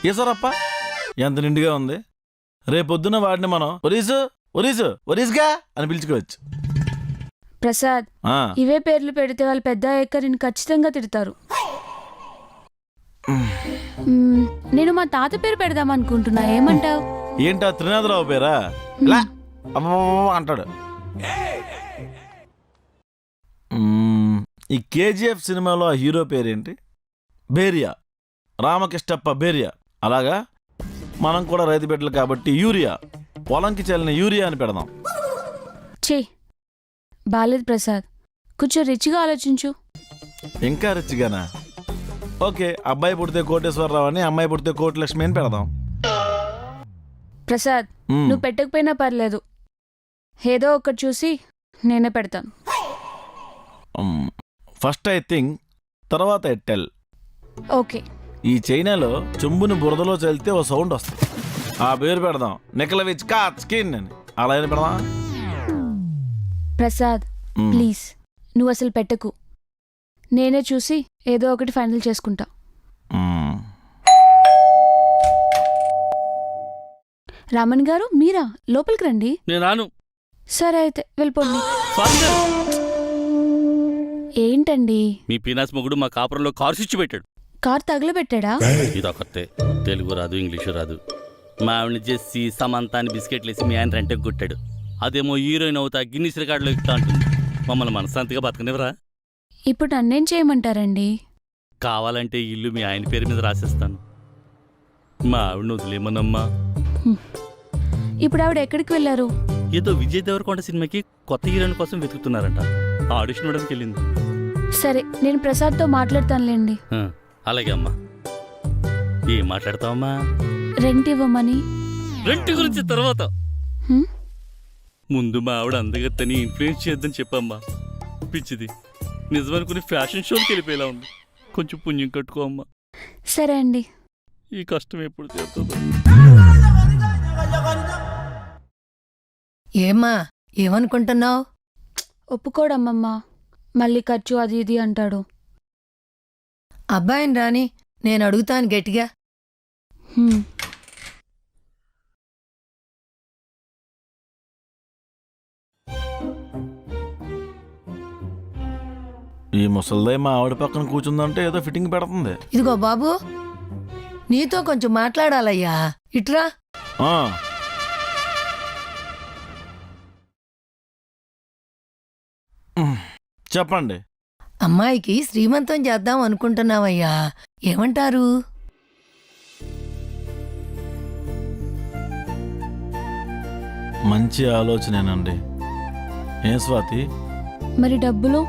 ఏసారప్ప ఎంత నిండుగా ఉంది. రేపొద్దున వాడిని మనం ఒరీసుగా అని పిలుచుకోవచ్చు. ప్రసాద్, ఇవే పేర్లు పెడితే వాళ్ళు పెద్ద అయ్యాక నిన్ను ఖచ్చితంగా తిడతారు. నేను మా తాత పేరు పెడదాం అనుకుంటున్నా, ఏమంటావు? ఏంటా త్రినాథరావు పేరా? అంటాడు. ఈ కేజీఎఫ్ సినిమాలో ఆ హీరో పేరేంటి? బేరియా, రామకృష్ణప్ప బేరియా. అలాగా మనం కూడా రైతు బిడ్డలు కాబట్టి యూరియా, పొలంకి చల్లిన యూరియా అని పెడదాం. చే బాలేదు ప్రసాద్, కొంచెం రిచ్గా ఆలోచించు. ఇంకా రిచ్గానా? ఓకే, అబ్బాయి పుడితే కోటేశ్వరరావు అని, అమ్మాయి పుడితే కోటిలక్ష్మి అని పెడదాం. ప్రసాద్, నువ్వు పెట్టకపోయినా పర్లేదు, ఏదో ఒకటి చూసి నేనే పెడతాను. ఫస్ట్ ఐ థింక్, తర్వాత ఐ టెల్. ఓకే. ఈ చైనాలో చెంబుని బురదలో చల్లితే ఓ సౌండ్ వస్తుంది, ఆ పేరు పెడదాం. నికలవిచ్ కాచ్ స్కిన్ అని. అలా అని పెడదాం. ప్రసాద్ ప్లీజ్, నువ్వు అసలు పెట్టకు, నేనే చూసి ఏదో ఒకటి ఫైనల్ చేసుకుంటా. రామన్ గారు, మీరా? లోపలికి రండి. నేను సరే అయితే వెళ్ళిపోండి. ఏంటండి? మీ పీనాస్ మొగుడు మా కాపురంలో కారు స్విచ్ పెట్టాడు. కార్ తగలబెట్టాడా? ఇదొకతే, తెలుగు రాదు, ఇంగ్లీషు రాదు. మా ఆవిడని చేసి సమంతాన్ని బిస్కెట్లు వేసి మీ ఆయన రెంటకు కొట్టాడు. అదేమో హీరోయిన్ అవుతా గిన్నిస్ రికార్డులో ఎక్కుతా ఉంటుంది. మమ్మల్ని మనశ్శాంతిగా బతకనివరా? ఇప్పుడు నన్నేం చేయమంటారండి? కావాలంటే ఇల్లు మీ ఆయన పేరు మీద రాసేస్తాను. మా ఆవిడని వదిలేమనమ్మా. ఇప్పుడు ఆవిడ ఎక్కడికి వెళ్ళారు? ఏదో విజయ్ దేవరకొండ సినిమాకి కొత్త హీరోయిన్ కోసం వెతుకుతున్నారంట. ఆడిషన్ ఇవ్వడానికి వెళ్ళింది. సరే, నేను ప్రసాద్తో మాట్లాడతానులేండి. అలాగే అమ్మా. ఏం మాట్లాడతావమ్మా? రెంట్ ఇవ్వమని. రెంట్ గురించి తర్వాత. ముందు మా ఆవిడ అందగత్తని ఇన్ఫ్లుయెన్స్ చేద్దని చెప్పమ్మా. పిచ్చిది నిజమనుకుని ఫ్యాషన్ షోకి వెళ్ళిపోయేలా ఉంది. కొంచెం పుణ్యం కట్టుకో అమ్మా. సరే అండి. ఈ కష్టం ఎప్పుడు తీరుతుందో. ఏమ్మా, ఏమనుకుంటున్నావు? ఒప్పుకోడమ్మమ్మా, మళ్ళీ ఖర్చు అది ఇది అంటాడు. అబ్బాయిని రాని, నేను అడుగుతాను గట్టిగా. ఈ ముసలిదే మా ఆవిడ పక్కన కూర్చుందంటే ఏదో ఫిట్టింగ్ పెడుతుంది. ఇదిగో బాబు, నీతో కొంచెం మాట్లాడాలయ్యా, ఇట్రా. చెప్పండి. అమ్మాయికి శ్రీమంతం చేద్దాం అనుకుంటున్నావయ్యా, ఏమంటారు? మంచి ఆలోచనేనండి. ఏం స్వాతి? మరి డబ్బులు?